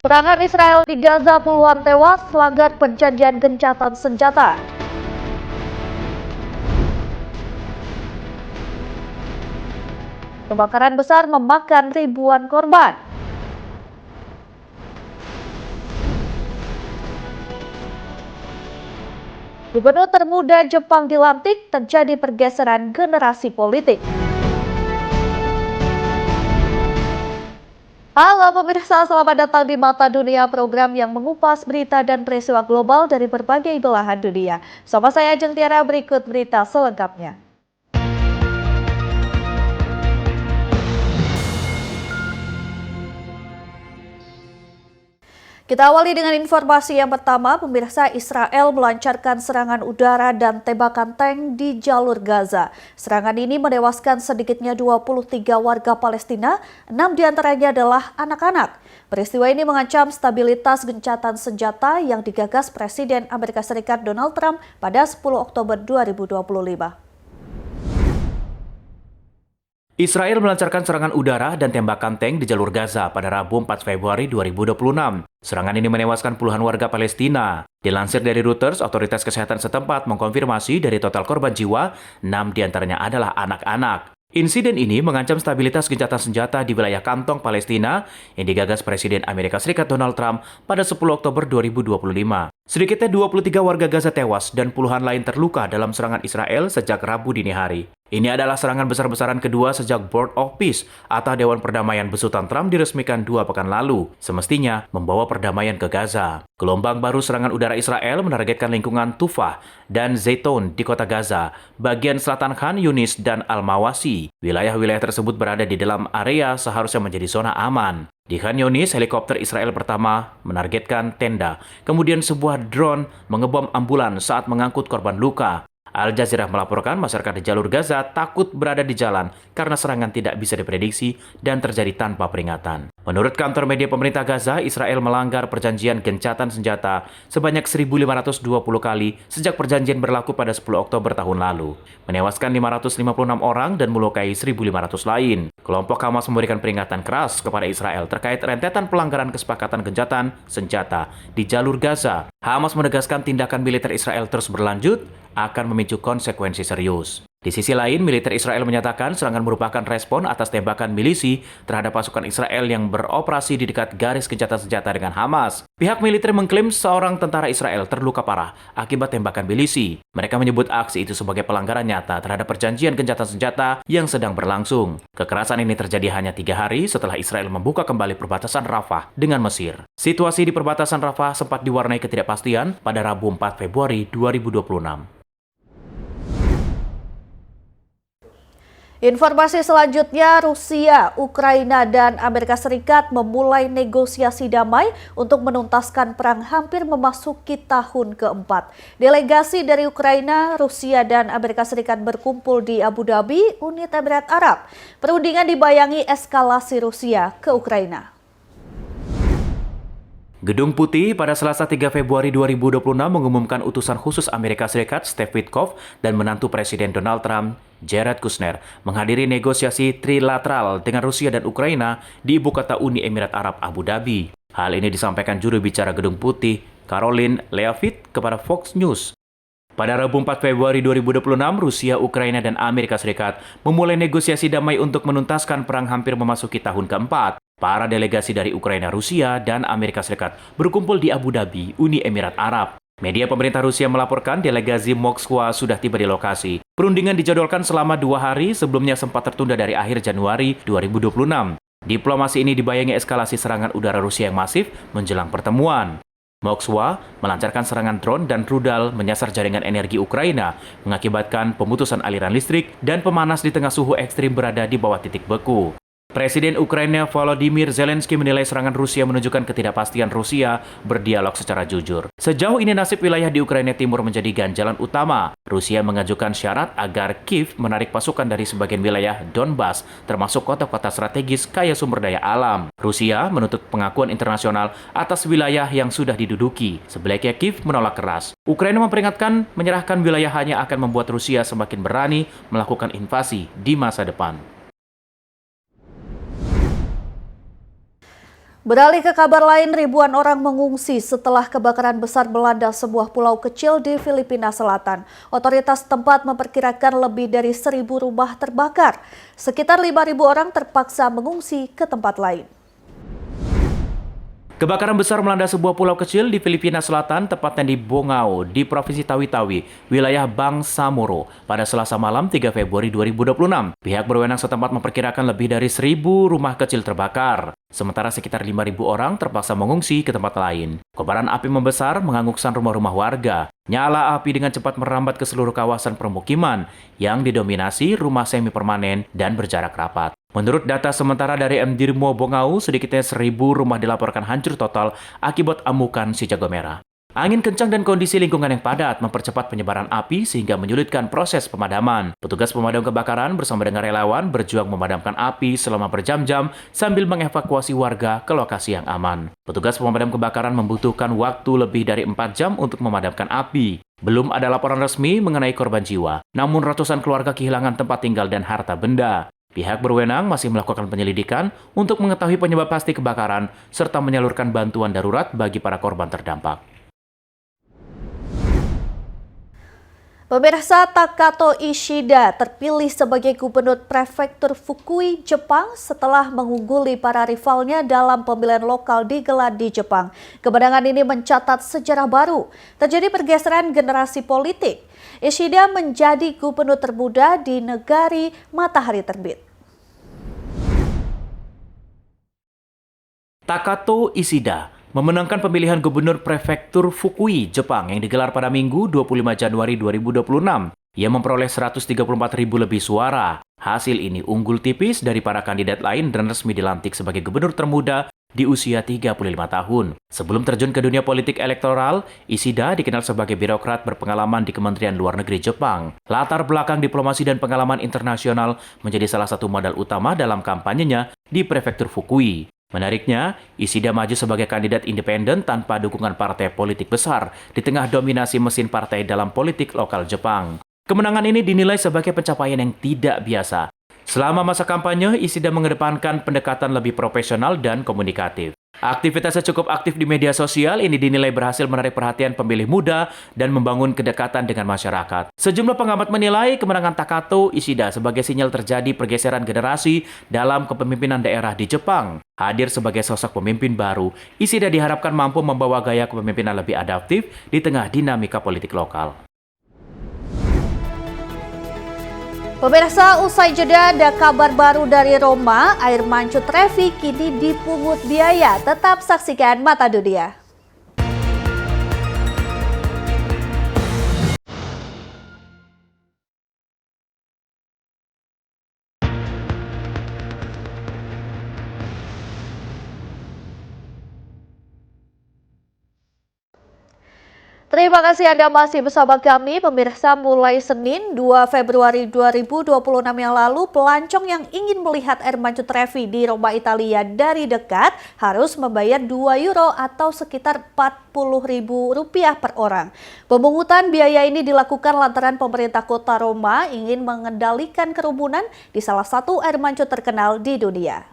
Serangan Israel di Gaza, puluhan tewas melanggar perjanjian gencatan senjata. Kebakaran besar memakan ribuan korban. Gubernur termuda Jepang dilantik, terjadi pergeseran generasi politik. Halo pemirsa, selamat datang di Mata Dunia, program yang mengupas berita dan peristiwa global dari berbagai belahan dunia. Sama saya Ajeng Tiara, berikut berita selengkapnya. Kita awali dengan informasi yang pertama, pemirsa. Israel melancarkan serangan udara dan tembakan tank di jalur Gaza. Serangan ini menewaskan sedikitnya 23 warga Palestina, 6 diantaranya adalah anak-anak. Peristiwa ini mengancam stabilitas gencatan senjata yang digagas Presiden Amerika Serikat Donald Trump pada 10 Oktober 2025. Israel melancarkan serangan udara dan tembakan tank di jalur Gaza pada Rabu 4 Februari 2026. Serangan ini menewaskan puluhan warga Palestina. Dilansir dari Reuters, otoritas kesehatan setempat mengkonfirmasi dari total korban jiwa, 6 diantaranya adalah anak-anak. Insiden ini mengancam stabilitas gencatan senjata di wilayah kantong Palestina yang digagas Presiden Amerika Serikat Donald Trump pada 10 Oktober 2025. Sedikitnya 23 warga Gaza tewas dan puluhan lain terluka dalam serangan Israel sejak Rabu dini hari. Ini adalah serangan besar-besaran kedua sejak Board of Peace atau Dewan Perdamaian besutan Trump diresmikan 2 pekan lalu, semestinya membawa perdamaian ke Gaza. Gelombang baru serangan udara Israel menargetkan lingkungan Tufah dan Zaytun di kota Gaza, bagian selatan Khan Yunis dan Al-Mawasi. Wilayah-wilayah tersebut berada di dalam area seharusnya menjadi zona aman. Di Khan Yunis, helikopter Israel pertama menargetkan tenda, kemudian sebuah drone mengebom ambulan saat mengangkut korban luka. Al Jazeera melaporkan masyarakat di jalur Gaza takut berada di jalan karena serangan tidak bisa diprediksi dan terjadi tanpa peringatan. Menurut kantor media pemerintah Gaza, Israel melanggar perjanjian gencatan senjata sebanyak 1.520 kali sejak perjanjian berlaku pada 10 Oktober tahun lalu, menewaskan 556 orang dan melukai 1.500 lain. Kelompok Hamas memberikan peringatan keras kepada Israel terkait rentetan pelanggaran kesepakatan gencatan senjata di jalur Gaza. Hamas menegaskan tindakan militer Israel terus berlanjut akan memicu konsekuensi serius. Di sisi lain, militer Israel menyatakan serangan merupakan respon atas tembakan milisi terhadap pasukan Israel yang beroperasi di dekat garis gencatan senjata dengan Hamas. Pihak militer mengklaim seorang tentara Israel terluka parah akibat tembakan milisi. Mereka menyebut aksi itu sebagai pelanggaran nyata terhadap perjanjian gencatan senjata yang sedang berlangsung. Kekerasan ini terjadi hanya 3 hari setelah Israel membuka kembali perbatasan Rafah dengan Mesir. Situasi di perbatasan Rafah sempat diwarnai ketidakpastian pada Rabu 4 Februari 2026. Informasi selanjutnya, Rusia, Ukraina, dan Amerika Serikat memulai negosiasi damai untuk menuntaskan perang hampir memasuki tahun keempat. Delegasi dari Ukraina, Rusia, dan Amerika Serikat berkumpul di Abu Dhabi, Uni Emirat Arab. Perundingan dibayangi eskalasi Rusia ke Ukraina. Gedung Putih pada Selasa 3 Februari 2026 mengumumkan utusan khusus Amerika Serikat Steve Witkoff dan menantu Presiden Donald Trump, Jared Kushner, menghadiri negosiasi trilateral dengan Rusia dan Ukraina di ibu kota Uni Emirat Arab Abu Dhabi. Hal ini disampaikan juru bicara Gedung Putih, Caroline Leavitt, kepada Fox News. Pada Rabu 4 Februari 2026, Rusia, Ukraina, dan Amerika Serikat memulai negosiasi damai untuk menuntaskan perang hampir memasuki tahun keempat. Para delegasi dari Ukraina, Rusia, dan Amerika Serikat berkumpul di Abu Dhabi, Uni Emirat Arab. Media pemerintah Rusia melaporkan delegasi Moskwa sudah tiba di lokasi. Perundingan dijadwalkan selama 2 hari, sebelumnya sempat tertunda dari akhir Januari 2026. Diplomasi ini dibayangi eskalasi serangan udara Rusia yang masif menjelang pertemuan. Moskwa melancarkan serangan drone dan rudal menyasar jaringan energi Ukraina, mengakibatkan pemutusan aliran listrik dan pemanas di tengah suhu ekstrim berada di bawah titik beku. Presiden Ukraina Volodymyr Zelensky menilai serangan Rusia menunjukkan ketidakpastian Rusia berdialog secara jujur. Sejauh ini nasib wilayah di Ukraina Timur menjadi ganjalan utama. Rusia mengajukan syarat agar Kiev menarik pasukan dari sebagian wilayah Donbas, termasuk kota-kota strategis kaya sumber daya alam. Rusia menuntut pengakuan internasional atas wilayah yang sudah diduduki. Sebaliknya Kiev menolak keras. Ukraina memperingatkan menyerahkan wilayah hanya akan membuat Rusia semakin berani melakukan invasi di masa depan. Beralih ke kabar lain, ribuan orang mengungsi setelah kebakaran besar melanda sebuah pulau kecil di Filipina Selatan. Otoritas setempat memperkirakan lebih dari 1.000 rumah terbakar. Sekitar 5.000 orang terpaksa mengungsi ke tempat lain. Kebakaran besar melanda sebuah pulau kecil di Filipina Selatan, tepatnya di Bongao, di Provinsi Tawi-Tawi, wilayah Bangsamoro, pada Selasa malam 3 Februari 2026. Pihak berwenang setempat memperkirakan lebih dari 1.000 rumah kecil terbakar. Sementara sekitar 5.000 orang terpaksa mengungsi ke tempat lain. Kobaran api membesar menghanguskan rumah-rumah warga. Nyala api dengan cepat merambat ke seluruh kawasan permukiman yang didominasi rumah semi permanen dan berjarak rapat. Menurut data sementara dari MDirmo Bongao, sedikitnya 1.000 rumah dilaporkan hancur total akibat amukan si jago merah. Angin kencang dan kondisi lingkungan yang padat mempercepat penyebaran api sehingga menyulitkan proses pemadaman. Petugas pemadam kebakaran bersama dengan relawan berjuang memadamkan api selama berjam-jam sambil mengevakuasi warga ke lokasi yang aman. Petugas pemadam kebakaran membutuhkan waktu lebih dari 4 jam untuk memadamkan api. Belum ada laporan resmi mengenai korban jiwa, namun ratusan keluarga kehilangan tempat tinggal dan harta benda. Pihak berwenang masih melakukan penyelidikan untuk mengetahui penyebab pasti kebakaran serta menyalurkan bantuan darurat bagi para korban terdampak. Pemirsa, Takato Ishida terpilih sebagai gubernur prefektur Fukui, Jepang setelah mengungguli para rivalnya dalam pemilihan lokal digelar di Jepang. Kemenangan ini mencatat sejarah baru. Terjadi pergeseran generasi politik. Ishida menjadi gubernur termuda di negari matahari terbit. Takato Ishida memenangkan pemilihan gubernur prefektur Fukui, Jepang yang digelar pada Minggu 25 Januari 2026. Ia memperoleh 134.000 lebih suara. Hasil ini unggul tipis dari para kandidat lain dan resmi dilantik sebagai gubernur termuda di usia 35 tahun. Sebelum terjun ke dunia politik elektoral, Ishida dikenal sebagai birokrat berpengalaman di Kementerian Luar Negeri Jepang. Latar belakang diplomasi dan pengalaman internasional menjadi salah satu modal utama dalam kampanyenya di prefektur Fukui. Menariknya, Ishida maju sebagai kandidat independen tanpa dukungan partai politik besar di tengah dominasi mesin partai dalam politik lokal Jepang. Kemenangan ini dinilai sebagai pencapaian yang tidak biasa. Selama masa kampanye, Ishida mengedepankan pendekatan lebih profesional dan komunikatif. Aktivitasnya cukup aktif di media sosial, ini dinilai berhasil menarik perhatian pemilih muda dan membangun kedekatan dengan masyarakat. Sejumlah pengamat menilai kemenangan Takato Ishida sebagai sinyal terjadi pergeseran generasi dalam kepemimpinan daerah di Jepang. Hadir sebagai sosok pemimpin baru, Ishida diharapkan mampu membawa gaya kepemimpinan lebih adaptif di tengah dinamika politik lokal. Pemirsa, usai jeda ada kabar baru dari Roma, air mancur Trevi kini dipungut biaya. Tetap saksikan Mata Dunia. Terima kasih Anda masih bersama kami, pemirsa. Mulai Senin 2 Februari 2026 yang lalu, pelancong yang ingin melihat air mancur Trevi di Roma, Italia dari dekat harus membayar 2 euro atau sekitar Rp40.000 per orang. Pemungutan biaya ini dilakukan lantaran pemerintah kota Roma ingin mengendalikan kerumunan di salah satu air mancur terkenal di dunia.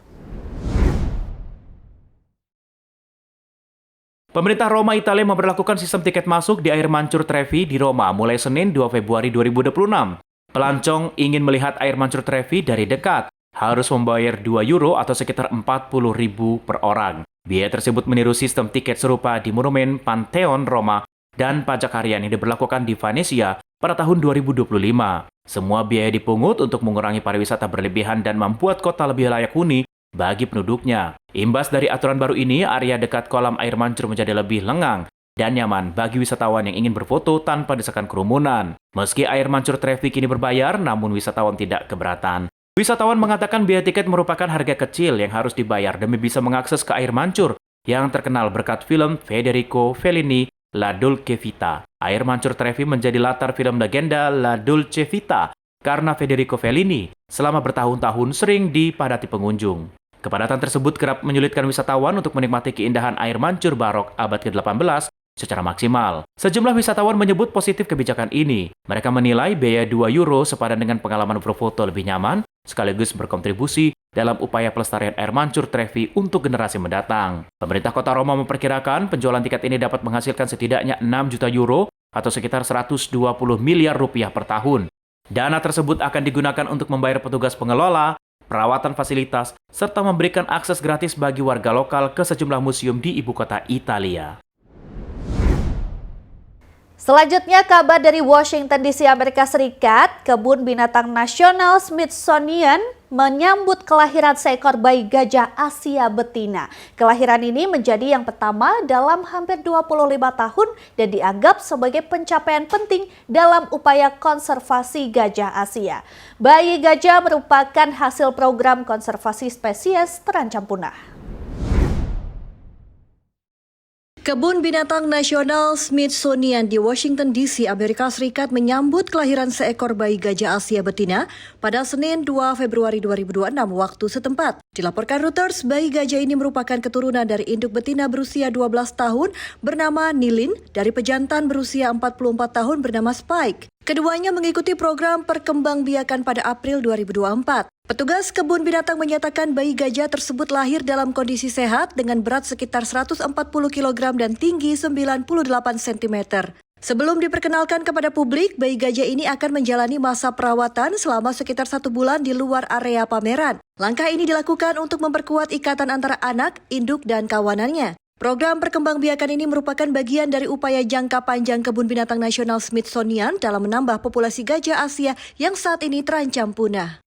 Pemerintah Roma, Italia memberlakukan sistem tiket masuk di air mancur Trevi di Roma mulai Senin 2 Februari 2026. Pelancong ingin melihat air mancur Trevi dari dekat harus membayar 2 euro atau sekitar 40.000 per orang. Biaya tersebut meniru sistem tiket serupa di Monumen Pantheon Roma dan pajak harian yang diberlakukan di Venesia pada tahun 2025. Semua biaya dipungut untuk mengurangi pariwisata berlebihan dan membuat kota lebih layak huni bagi penduduknya. Imbas dari aturan baru ini, area dekat kolam air mancur menjadi lebih lengang dan nyaman bagi wisatawan yang ingin berfoto tanpa desakan kerumunan. Meski air mancur Trevi kini berbayar, namun wisatawan tidak keberatan. Wisatawan mengatakan biaya tiket merupakan harga kecil yang harus dibayar demi bisa mengakses ke air mancur yang terkenal berkat film Federico Fellini, La Dolce Vita. Air mancur Trevi menjadi latar film legenda La Dolce Vita karena Federico Fellini selama bertahun-tahun sering dipadati pengunjung. Kepadatan tersebut kerap menyulitkan wisatawan untuk menikmati keindahan air mancur barok abad ke-18 secara maksimal. Sejumlah wisatawan menyebut positif kebijakan ini. Mereka menilai biaya 2 euro sepadan dengan pengalaman berfoto lebih nyaman, sekaligus berkontribusi dalam upaya pelestarian air mancur Trevi untuk generasi mendatang. Pemerintah Kota Roma memperkirakan penjualan tiket ini dapat menghasilkan setidaknya 6 juta euro atau sekitar 120 miliar rupiah per tahun. Dana tersebut akan digunakan untuk membayar petugas pengelola, perawatan fasilitas, serta memberikan akses gratis bagi warga lokal ke sejumlah museum di ibu kota Italia. Selanjutnya kabar dari Washington DC, Amerika Serikat. Kebun Binatang Nasional Smithsonian menyambut kelahiran seekor bayi gajah Asia betina. Kelahiran ini menjadi yang pertama dalam hampir 25 tahun dan dianggap sebagai pencapaian penting dalam upaya konservasi gajah Asia. Bayi gajah merupakan hasil program konservasi spesies terancam punah. Kebun Binatang Nasional Smithsonian di Washington DC, Amerika Serikat menyambut kelahiran seekor bayi gajah Asia betina pada Senin 2 Februari 2026 waktu setempat. Dilaporkan Reuters, bayi gajah ini merupakan keturunan dari induk betina berusia 12 tahun bernama Nilin dari pejantan berusia 44 tahun bernama Spike. Keduanya mengikuti program perkembangbiakan pada April 2024. Petugas kebun binatang menyatakan bayi gajah tersebut lahir dalam kondisi sehat dengan berat sekitar 140 kg dan tinggi 98 cm. Sebelum diperkenalkan kepada publik, bayi gajah ini akan menjalani masa perawatan selama sekitar 1 bulan di luar area pameran. Langkah ini dilakukan untuk memperkuat ikatan antara anak, induk, dan kawanannya. Program perkembangbiakan ini merupakan bagian dari upaya jangka panjang Kebun Binatang Nasional Smithsonian dalam menambah populasi gajah Asia yang saat ini terancam punah.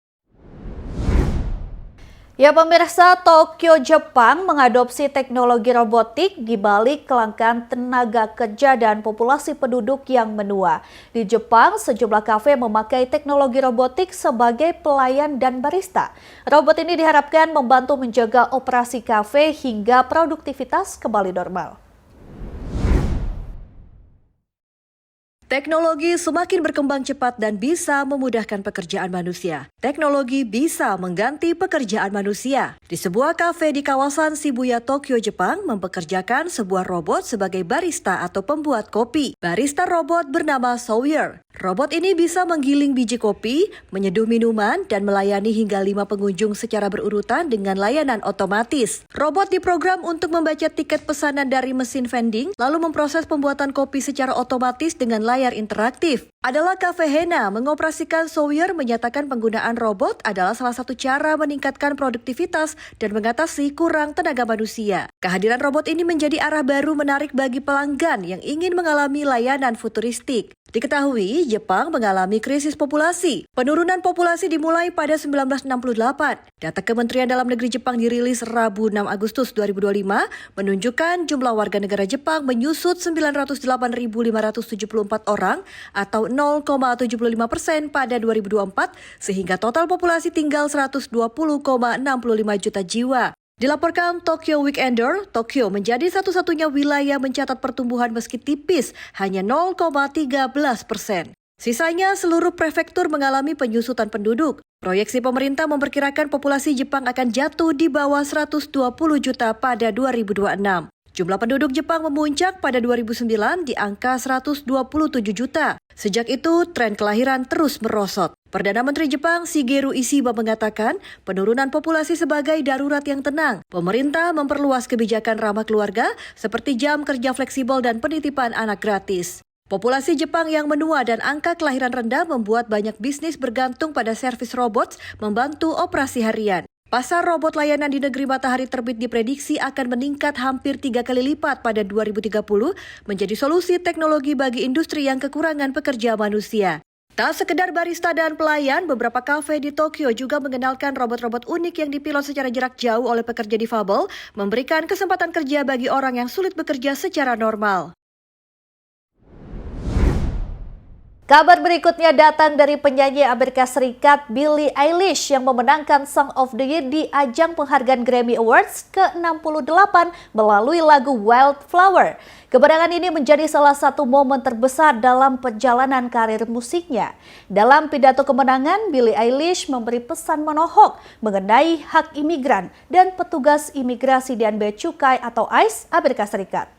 Ya pemirsa, Tokyo, Jepang mengadopsi teknologi robotik di balik kelangkaan tenaga kerja dan populasi penduduk yang menua. Di Jepang, sejumlah kafe memakai teknologi robotik sebagai pelayan dan barista. Robot ini diharapkan membantu menjaga operasi kafe hingga produktivitas kembali normal. Teknologi semakin berkembang cepat dan bisa memudahkan pekerjaan manusia. Teknologi bisa mengganti pekerjaan manusia. Di sebuah kafe di kawasan Shibuya, Tokyo, Jepang, mempekerjakan sebuah robot sebagai barista atau pembuat kopi. Barista robot bernama Sawyer. Robot ini bisa menggiling biji kopi, menyeduh minuman, dan melayani hingga 5 pengunjung secara berurutan dengan layanan otomatis. Robot diprogram untuk membaca tiket pesanan dari mesin vending, lalu memproses pembuatan kopi secara otomatis dengan layar interaktif. Adalah Cafe Hena mengoperasikan Sawyer menyatakan penggunaan robot adalah salah satu cara meningkatkan produktivitas dan mengatasi kurang tenaga manusia. Kehadiran robot ini menjadi arah baru menarik bagi pelanggan yang ingin mengalami layanan futuristik. Diketahui, Jepang mengalami krisis populasi. Penurunan populasi dimulai pada 1968. Data Kementerian Dalam Negeri Jepang dirilis Rabu 6 Agustus 2025 menunjukkan jumlah warga negara Jepang menyusut 908.574 orang atau 0,75% pada 2024 sehingga total populasi tinggal 120,65 juta jiwa. Dilaporkan Tokyo Weekender, Tokyo menjadi satu-satunya wilayah mencatat pertumbuhan meski tipis, hanya 0,13%. Sisanya seluruh prefektur mengalami penyusutan penduduk. Proyeksi pemerintah memperkirakan populasi Jepang akan jatuh di bawah 120 juta pada 2026. Jumlah penduduk Jepang memuncak pada 2009 di angka 127 juta. Sejak itu, tren kelahiran terus merosot. Perdana Menteri Jepang Shigeru Ishiba mengatakan penurunan populasi sebagai darurat yang tenang. Pemerintah memperluas kebijakan ramah keluarga seperti jam kerja fleksibel dan penitipan anak gratis. Populasi Jepang yang menua dan angka kelahiran rendah membuat banyak bisnis bergantung pada servis robot membantu operasi harian. Pasar robot layanan di negeri matahari terbit diprediksi akan meningkat hampir 3 kali lipat pada 2030 menjadi solusi teknologi bagi industri yang kekurangan pekerja manusia. Tak sekedar barista dan pelayan, beberapa kafe di Tokyo juga mengenalkan robot-robot unik yang dipilot secara jarak jauh oleh pekerja difabel, memberikan kesempatan kerja bagi orang yang sulit bekerja secara normal. Kabar berikutnya datang dari penyanyi Amerika Serikat Billie Eilish yang memenangkan Song of the Year di ajang penghargaan Grammy Awards ke-68 melalui lagu Wildflower. Kemenangan ini menjadi salah satu momen terbesar dalam perjalanan karir musiknya. Dalam pidato kemenangan, Billie Eilish memberi pesan menohok mengenai hak imigran dan petugas imigrasi dan Bea Cukai atau ICE Amerika Serikat.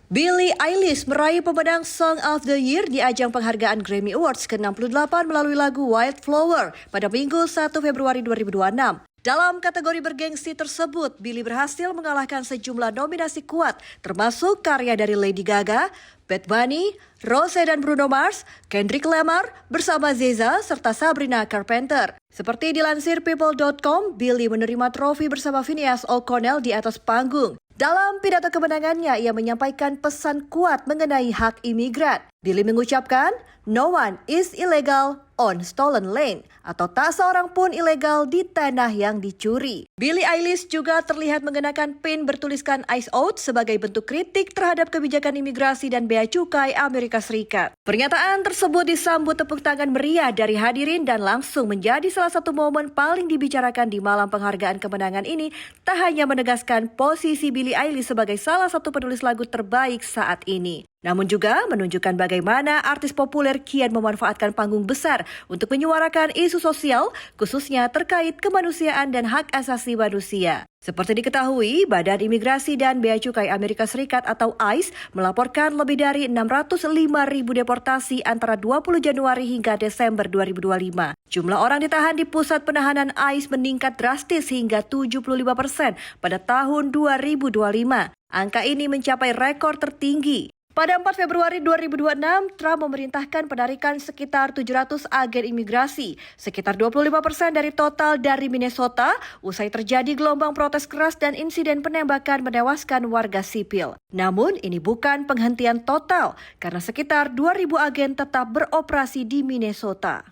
Billie Eilish meraih pemenang Song of the Year di ajang penghargaan Grammy Awards ke-68 melalui lagu Wildflower pada Minggu 1 Februari 2026. Dalam kategori bergengsi tersebut, Billie berhasil mengalahkan sejumlah nominasi kuat, termasuk karya dari Lady Gaga, Bad Bunny, Rose dan Bruno Mars, Kendrick Lamar bersama ZZA serta Sabrina Carpenter. Seperti dilansir People.com, Billie menerima trofi bersama Phineas O'Connell di atas panggung. Dalam pidato kemenangannya, ia menyampaikan pesan kuat mengenai hak imigran. Billie mengucapkan, "No one is illegal on stolen land," atau tak seorang pun ilegal di tanah yang dicuri. Billie Eilish juga terlihat mengenakan pin bertuliskan Eyes Out sebagai bentuk kritik terhadap kebijakan imigrasi dan bea cukai Amerika Serikat. Pernyataan tersebut disambut tepuk tangan meriah dari hadirin dan langsung menjadi salah satu momen paling dibicarakan di malam penghargaan kemenangan ini, tak hanya menegaskan posisi Billie Eilish sebagai salah satu penulis lagu terbaik saat ini, namun juga menunjukkan bagaimana artis populer kian memanfaatkan panggung besar untuk menyuarakan isu sosial, khususnya terkait kemanusiaan dan hak asasi manusia. Seperti diketahui, Badan Imigrasi dan Bea Cukai Amerika Serikat atau ICE melaporkan lebih dari 605.000 deportasi antara 20 Januari hingga Desember 2025. Jumlah orang ditahan di pusat penahanan ICE meningkat drastis hingga 75% pada tahun 2025. Angka ini mencapai rekor tertinggi. Pada 4 Februari 2026, Trump memerintahkan penarikan sekitar 700 agen imigrasi, sekitar 25% dari total dari Minnesota, usai terjadi gelombang protes keras dan insiden penembakan menewaskan warga sipil. Namun, ini bukan penghentian total, karena sekitar 2.000 agen tetap beroperasi di Minnesota.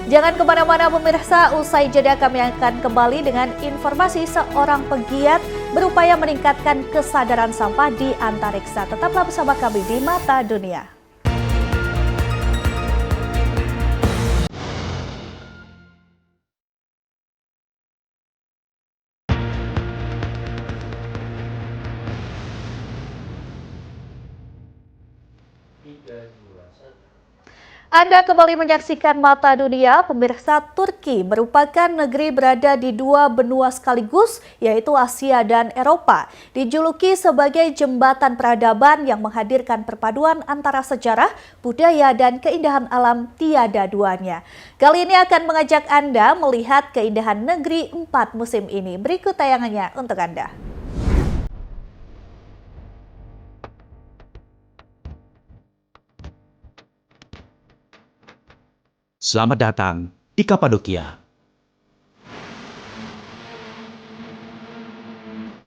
Jangan kemana-mana pemirsa, usai jeda kami akan kembali dengan informasi seorang pegiat berupaya meningkatkan kesadaran sampah di antariksa. Tetaplah bersama kami di Mata Dunia. Anda kembali menyaksikan Mata Dunia. Pemirsa, Turki merupakan negeri berada di dua benua sekaligus, yaitu Asia dan Eropa. Dijuluki sebagai jembatan peradaban yang menghadirkan perpaduan antara sejarah, budaya, dan keindahan alam tiada duanya. Kali ini akan mengajak Anda melihat keindahan negeri 4 musim ini. Berikut tayangannya untuk Anda. Selamat datang di Kapadokia.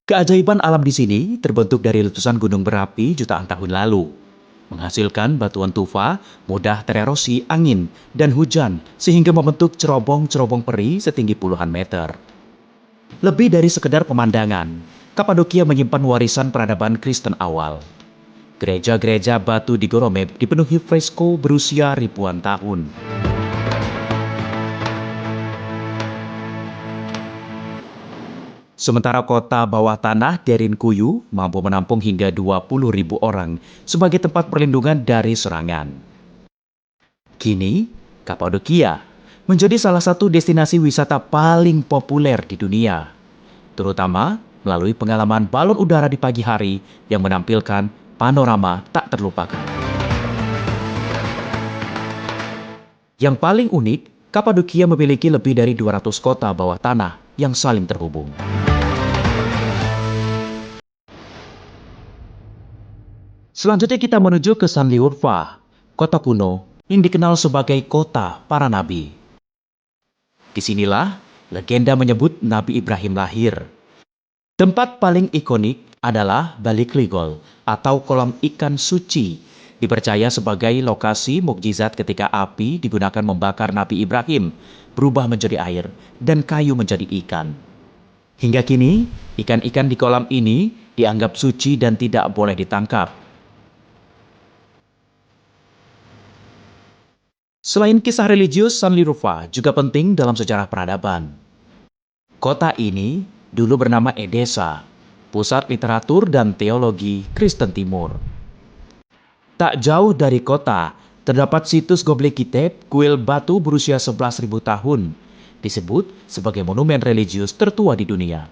Keajaiban alam di sini terbentuk dari letusan gunung berapi jutaan tahun lalu, menghasilkan batuan tufa mudah tererosi angin dan hujan sehingga membentuk cerobong-cerobong peri setinggi puluhan meter. Lebih dari sekedar pemandangan, Kapadokia menyimpan warisan peradaban Kristen awal. Gereja-gereja batu di Goromeb dipenuhi fresko berusia ribuan tahun. Sementara kota bawah tanah Derinkuyu mampu menampung hingga 20.000 orang sebagai tempat perlindungan dari serangan. Kini, Kapadokia menjadi salah satu destinasi wisata paling populer di dunia, terutama melalui pengalaman balon udara di pagi hari yang menampilkan panorama tak terlupakan. Yang paling unik, Kapadokia memiliki lebih dari 200 kota bawah tanah yang saling terhubung. Selanjutnya kita menuju ke Sanliurfa, kota kuno yang dikenal sebagai kota para nabi. Disinilah legenda menyebut Nabi Ibrahim lahir. Tempat paling ikonik adalah Balik Ligol atau kolam ikan suci, dipercaya sebagai lokasi mukjizat ketika api digunakan membakar Nabi Ibrahim berubah menjadi air dan kayu menjadi ikan. Hingga kini, ikan-ikan di kolam ini dianggap suci dan tidak boleh ditangkap. Selain kisah religius, Sanliurfa juga penting dalam sejarah peradaban. Kota ini dulu bernama Edesa, pusat literatur dan teologi Kristen Timur. Tak jauh dari kota, terdapat situs Göbekli Tepe, kuil batu berusia 11.000 tahun, disebut sebagai monumen religius tertua di dunia.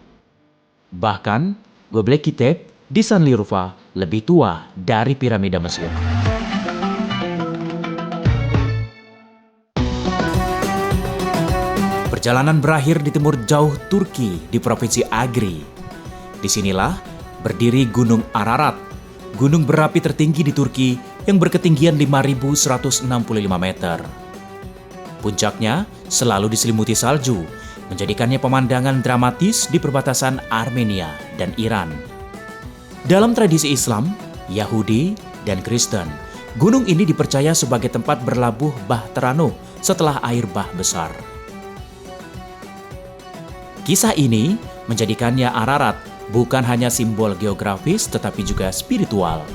Bahkan, Göbekli Tepe di Sanliurfa lebih tua dari piramida Mesir. Perjalanan berakhir di timur jauh Turki di Provinsi Agri. Disinilah berdiri Gunung Ararat, gunung berapi tertinggi di Turki yang berketinggian 5.165 meter. Puncaknya selalu diselimuti salju, menjadikannya pemandangan dramatis di perbatasan Armenia dan Iran. Dalam tradisi Islam, Yahudi, dan Kristen, gunung ini dipercaya sebagai tempat berlabuh Bahteranuh setelah air bah besar. Kisah ini menjadikannya Ararat bukan hanya simbol geografis tetapi juga spiritual.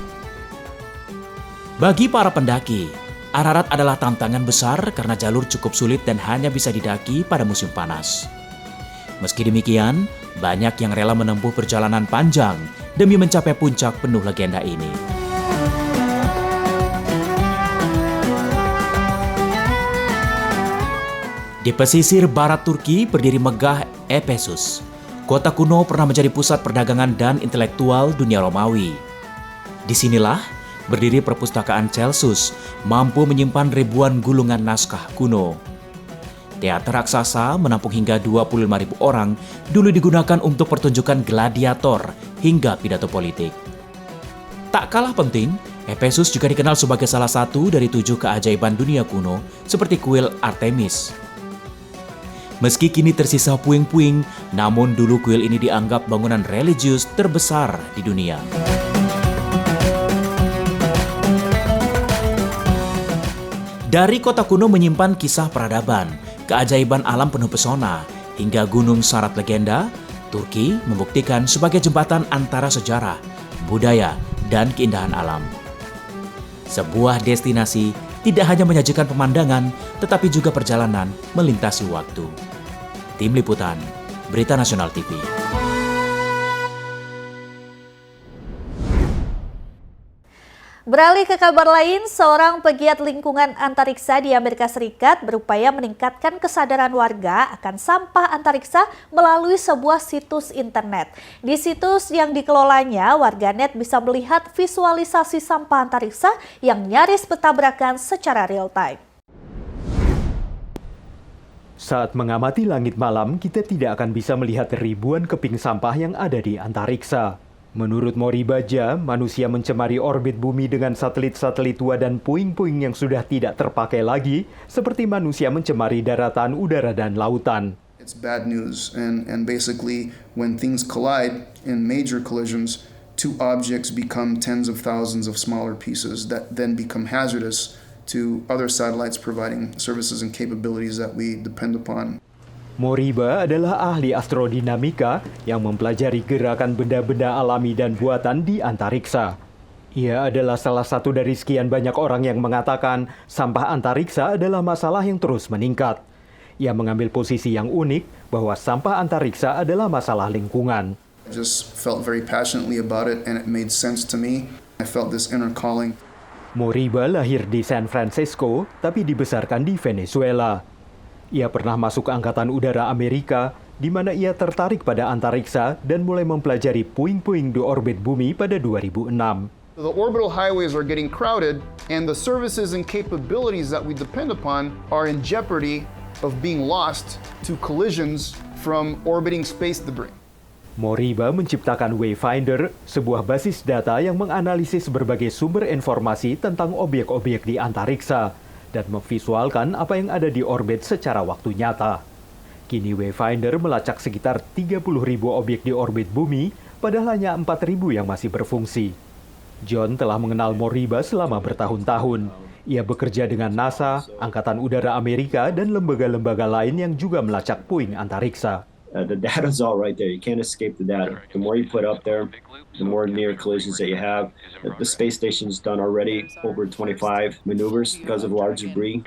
Bagi para pendaki, Ararat adalah tantangan besar karena jalur cukup sulit dan hanya bisa didaki pada musim panas. Meski demikian, banyak yang rela menempuh perjalanan panjang demi mencapai puncak penuh legenda ini. Di pesisir barat Turki berdiri megah Efesus. Kota kuno pernah menjadi pusat perdagangan dan intelektual dunia Romawi. Disinilah berdiri perpustakaan Celsus, mampu menyimpan ribuan gulungan naskah kuno. Teater raksasa menampung hingga 25.000 orang dulu digunakan untuk pertunjukan gladiator hingga pidato politik. Tak kalah penting, Efesus juga dikenal sebagai salah satu dari 7 keajaiban dunia kuno seperti kuil Artemis. Meski kini tersisa puing-puing, namun dulu kuil ini dianggap bangunan religius terbesar di dunia. Dari kota kuno menyimpan kisah peradaban, keajaiban alam penuh pesona, hingga gunung syarat legenda, Turki membuktikan sebagai jembatan antara sejarah, budaya, dan keindahan alam. Sebuah destinasi tidak hanya menyajikan pemandangan, tetapi juga perjalanan melintasi waktu. Tim Liputan, Berita Nasional TV. Beralih ke kabar lain, seorang pegiat lingkungan antariksa di Amerika Serikat berupaya meningkatkan kesadaran warga akan sampah antariksa melalui sebuah situs internet. Di situs yang dikelolanya, warganet bisa melihat visualisasi sampah antariksa yang nyaris bertabrakan secara real time. Saat mengamati langit malam, kita tidak akan bisa melihat ribuan keping sampah yang ada di antariksa. Menurut Mori Baja, manusia mencemari orbit bumi dengan satelit-satelit tua dan puing-puing yang sudah tidak terpakai lagi, seperti manusia mencemari daratan, udara, dan lautan. It's bad news, and basically when things collide in major collisions, two objects become tens of thousands of smaller pieces that then become hazardous to other satellites providing services and capabilities that we depend upon. Moriba adalah ahli astrodinamika yang mempelajari gerakan benda-benda alami dan buatan di antariksa. Ia adalah salah satu dari sekian banyak orang yang mengatakan sampah antariksa adalah masalah yang terus meningkat. Ia mengambil posisi yang unik bahwa sampah antariksa adalah masalah lingkungan. I just felt very passionately about it and it made sense to me. I felt this inner calling. Moriba lahir di San Francisco tapi dibesarkan di Venezuela. Ia pernah masuk ke Angkatan Udara Amerika, di mana ia tertarik pada antariksa dan mulai mempelajari puing-puing di orbit bumi pada 2006. The orbital highways are getting crowded, and the services and capabilities that we depend upon are in jeopardy of being lost to collisions from orbiting space debris. Moriba menciptakan Wayfinder, sebuah basis data yang menganalisis berbagai sumber informasi tentang objek-objek di antariksa dan memvisualkan apa yang ada di orbit secara waktu nyata. Kini Wayfinder melacak sekitar 30.000 objek di orbit bumi, padahal hanya 4.000 yang masih berfungsi. John telah mengenal Moriba selama bertahun-tahun. Ia bekerja dengan NASA, Angkatan Udara Amerika, dan lembaga-lembaga lain yang juga melacak puing antariksa. The data's all right there. You can't escape the data. The more you put up there, the more near collisions that you have. The space station's done already over 25 maneuvers because of large debris.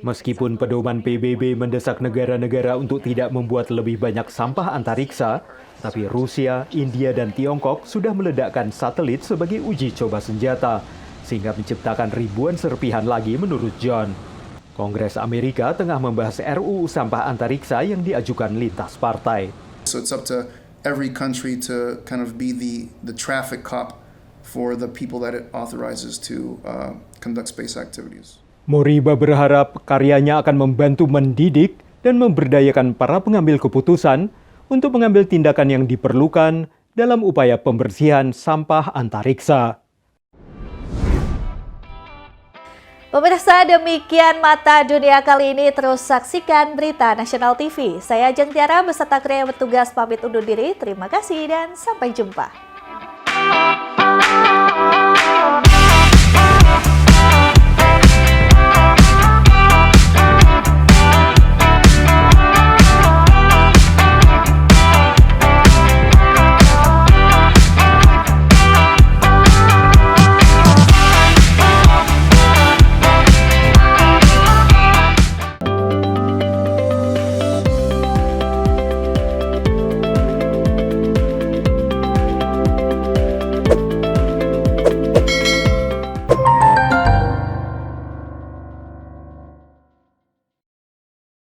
Meskipun pedoman PBB mendesak negara-negara untuk tidak membuat lebih banyak sampah antariksa, tapi Rusia, India, dan Tiongkok sudah meledakkan satelit sebagai uji coba senjata, sehingga menciptakan ribuan serpihan lagi menurut John. Kongres Amerika tengah membahas RUU sampah antariksa yang diajukan lintas partai. So it's up to every country to kind of be the traffic cop for the people that it authorizes to conduct space activities. Moriba berharap karyanya akan membantu mendidik dan memberdayakan para pengambil keputusan untuk mengambil tindakan yang diperlukan dalam upaya pembersihan sampah antariksa. Pemirsa, demikian Mata Dunia kali ini. Terus saksikan Berita Nasional TV. Saya Ajeng Tiara beserta kru yang bertugas pamit undur diri. Terima kasih dan sampai jumpa.